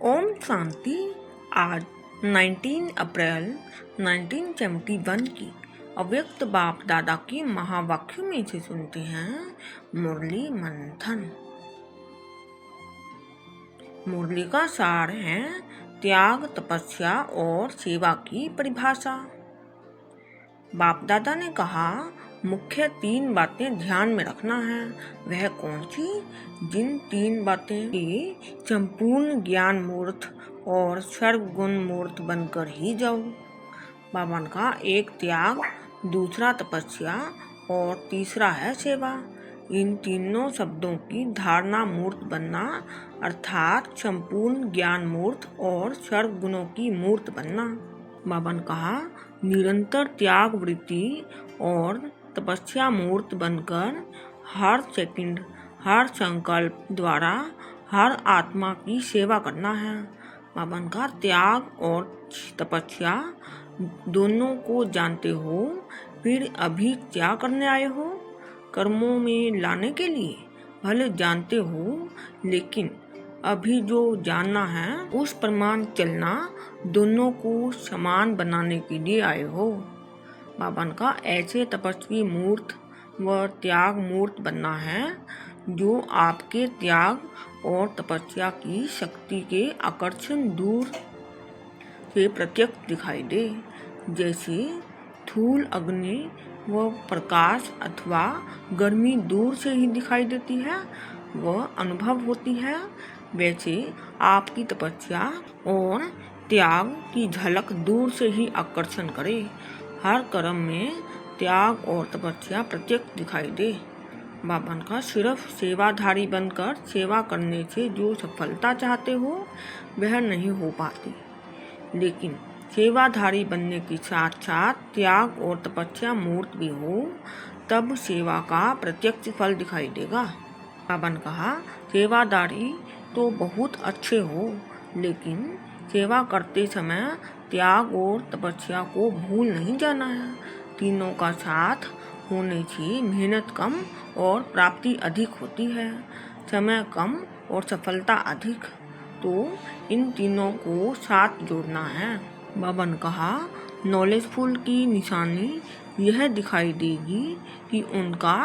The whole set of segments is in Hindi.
ओम शांति। आज 19 अप्रैल 1971 की अव्यक्त बाप दादा की महावाक्य में से सुनते हैं मुरली मंथन। मुरली का सार है त्याग, तपस्या और सेवा की परिभाषा। बाप दादा ने कहा, मुख्य 3 बातें ध्यान में रखना है। वह कौन सी? जिन 3 बातें की संपूर्ण ज्ञान मूर्त और सर्वगुण मूर्त बनकर ही जाओ। बाबा ने कहा, एक त्याग, दूसरा तपस्या और तीसरा है सेवा। इन तीनों शब्दों की धारणा मूर्त बनना अर्थात संपूर्ण ज्ञान मूर्त और सर्वगुणों की मूर्त बनना। बाबा ने कहा, निरंतर त्याग वृत्ति और तपस्या मूर्त बनकर हर सेकंड, हर संकल्प द्वारा हर आत्मा की सेवा करना है। बाबा ने कहा, त्याग और तपस्या दोनों को जानते हो, फिर अभी क्या करने आए हो? कर्मों में लाने के लिए भले जानते हो, लेकिन अभी जो जानना है उस प्रमाण चलना, दोनों को समान बनाने के लिए आए हो। बाबा ने कहा, ऐसे तपस्वी मूर्त व त्याग मूर्त बनना है जो आपके त्याग और तपस्या की शक्ति के आकर्षण दूर से प्रत्यक्ष दिखाई दे। जैसे थूल अग्नि व प्रकाश अथवा गर्मी दूर से ही दिखाई देती है, वह अनुभव होती है, वैसे आपकी तपस्या और त्याग की झलक दूर से ही आकर्षण करे। हर कर्म में त्याग और तपस्या प्रत्यक्ष दिखाई दे। बाबा का सिर्फ सेवाधारी बनकर सेवा करने से जो सफलता चाहते हो वह नहीं हो पाती, लेकिन सेवाधारी बनने के साथ साथ त्याग और तपस्या मूर्त भी हो, तब सेवा का प्रत्यक्ष फल दिखाई देगा। बाबा ने कहा, सेवादारी तो बहुत अच्छे हो, लेकिन सेवा करते समय त्याग और तपस्या को भूल नहीं जाना है। तीनों का साथ होने से मेहनत कम और प्राप्ति अधिक होती है, समय कम और सफलता अधिक। तो इन तीनों को साथ जोड़ना है। बाबा ने कहा, नॉलेजफुल की निशानी यह दिखाई देगी कि उनका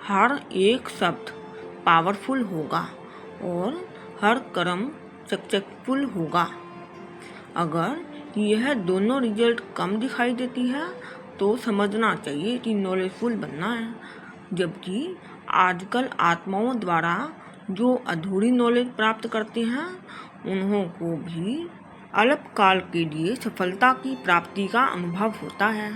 हर एक शब्द पावरफुल होगा और हर कर्म सक्सेसफुल होगा। अगर यह दोनों रिजल्ट कम दिखाई देती है तो समझना चाहिए कि नॉलेजफुल बनना है। जबकि आजकल आत्माओं द्वारा जो अधूरी नॉलेज प्राप्त करते हैं, उन्हों को भी अल्पकाल के लिए सफलता की प्राप्ति का अनुभव होता है।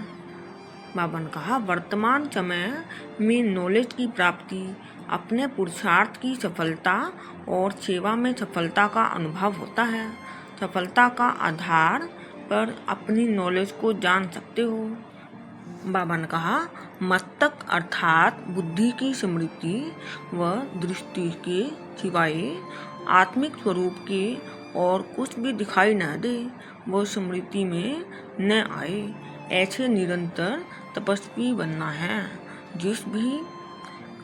बाबा ने कहा, वर्तमान समय में नॉलेज की प्राप्ति अपने पुरुषार्थ की सफलता और सेवा में सफलता का अनुभव होता है। सफलता का आधार पर अपनी नॉलेज को जान सकते हो। बाबा ने कहा, मस्तक अर्थात बुद्धि की स्मृति व दृष्टि के सिवाय आत्मिक स्वरूप के और कुछ भी दिखाई न दे, वो स्मृति में न आए, ऐसे निरंतर तपस्वी बनना है। जिस भी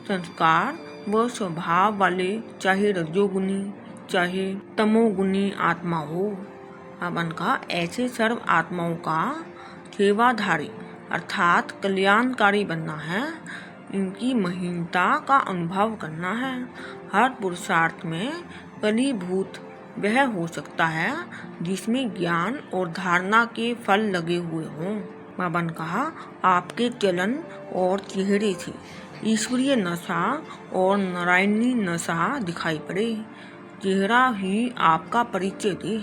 संस्कार व स्वभाव वाले, चाहे रजोगुनी चाहे तमोगुनी आत्मा हो, बाबा का ऐसे सर्व आत्माओं का सेवाधारी अर्थात कल्याणकारी बनना है। इनकी महीनता का अनुभव करना है। हर पुरुषार्थ में फलीभूत वह हो सकता है जिसमें ज्ञान और धारणा के फल लगे हुए हों। बाबा ने कहा, आपके चलन और चेहरे से ईश्वरीय नशा और नारायणी नशा दिखाई पड़े। चेहरा ही आपका परिचय दे।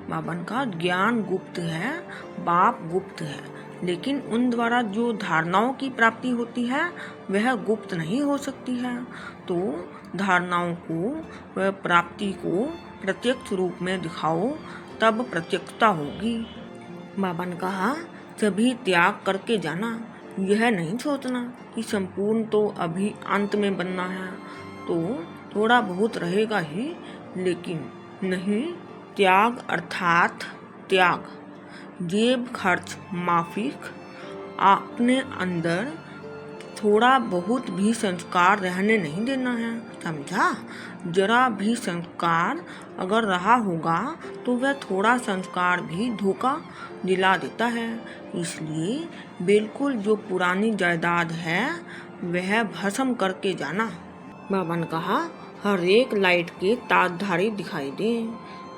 बाबा ने कहा, ज्ञान गुप्त है, बाप गुप्त है, लेकिन उन द्वारा जो धारणाओं की प्राप्ति होती है वह गुप्त नहीं हो सकती है। तो धारणाओं को व प्राप्ति को प्रत्यक्ष रूप में दिखाओ, तब प्रत्यक्षता होगी। बाबा ने कहा, सभी त्याग करके जाना। यह नहीं सोचना कि संपूर्ण तो अभी अंत में बनना है, तो थोड़ा बहुत रहेगा ही, लेकिन नहीं। त्याग अर्थात त्याग, जेब खर्च माफिक, अपने अंदर थोड़ा बहुत भी संस्कार रहने नहीं देना है, समझा? जरा भी संस्कार अगर रहा होगा तो वह थोड़ा संस्कार भी धोखा दिला देता है। इसलिए बिल्कुल जो पुरानी जायदाद है वह भस्म करके जाना। बाबा ने कहा, हर एक लाइट के ताजधारी दिखाई दें।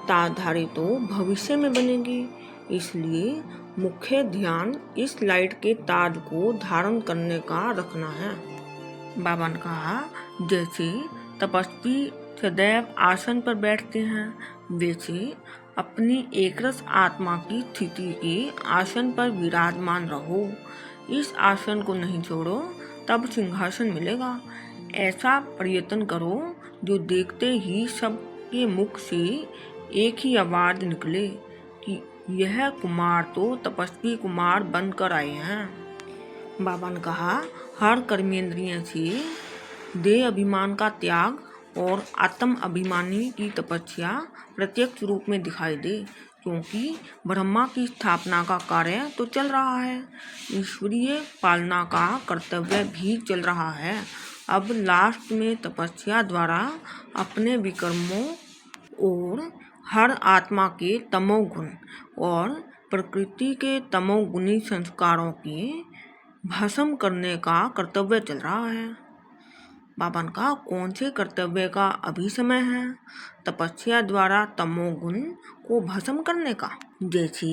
ताजधारी तो भविष्य में बनेगी, इसलिए मुख्य ध्यान इस लाइट के ताज को धारण करने का रखना है। बाबा ने कहा, जैसे तपस्वी सदैव आसन पर बैठते हैं, वैसे अपनी एकरस आत्मा की स्थिति के आसन पर विराजमान रहो। इस आसन को नहीं छोड़ो, तब सिंहासन मिलेगा। ऐसा प्रयत्न करो जो देखते ही सबके मुख से एक ही आवाज निकले कि यह कुमार तो तपस्वी कुमार बनकर आए हैं। बाबा ने कहा, हर कर्मेंद्रिय से देह अभिमान का त्याग और आत्म अभिमानी की तपस्या प्रत्यक्ष रूप में दिखाई दे, क्योंकि ब्रह्मा की स्थापना का कार्य तो चल रहा है, ईश्वरीय पालना का कर्तव्य भी चल रहा है। अब लास्ट में तपस्या द्वारा अपने विकर्मों और हर आत्मा के तमोगुण और प्रकृति के तमोगुणी संस्कारों के भस्म करने का कर्तव्य चल रहा है। बाबा ने कहा, कौन से कर्तव्य का अभी समय है? तपस्या द्वारा तमोगुण को भस्म करने का। जैसे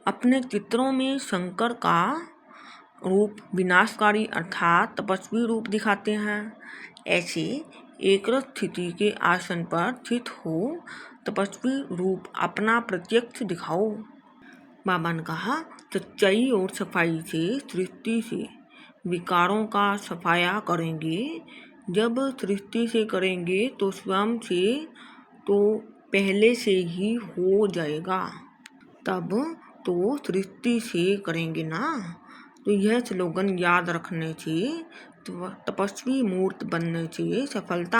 अपने चित्रों में शंकर का रूप विनाशकारी अर्थात तपस्वी रूप दिखाते हैं, ऐसे एकरस स्थिति के आसन पर स्थित हो तपस्वी रूप अपना प्रत्यक्ष दिखाओ। बाबा ने कहा, सच्चाई और सफाई से सृष्टि से विकारों का सफाया करेंगे। जब सृष्टि से करेंगे तो स्वयं से तो पहले से ही हो जाएगा, तब तो सृष्टि से करेंगे ना। तो यह स्लोगन याद रखने से तपस्वी मूर्त बनने से सफलता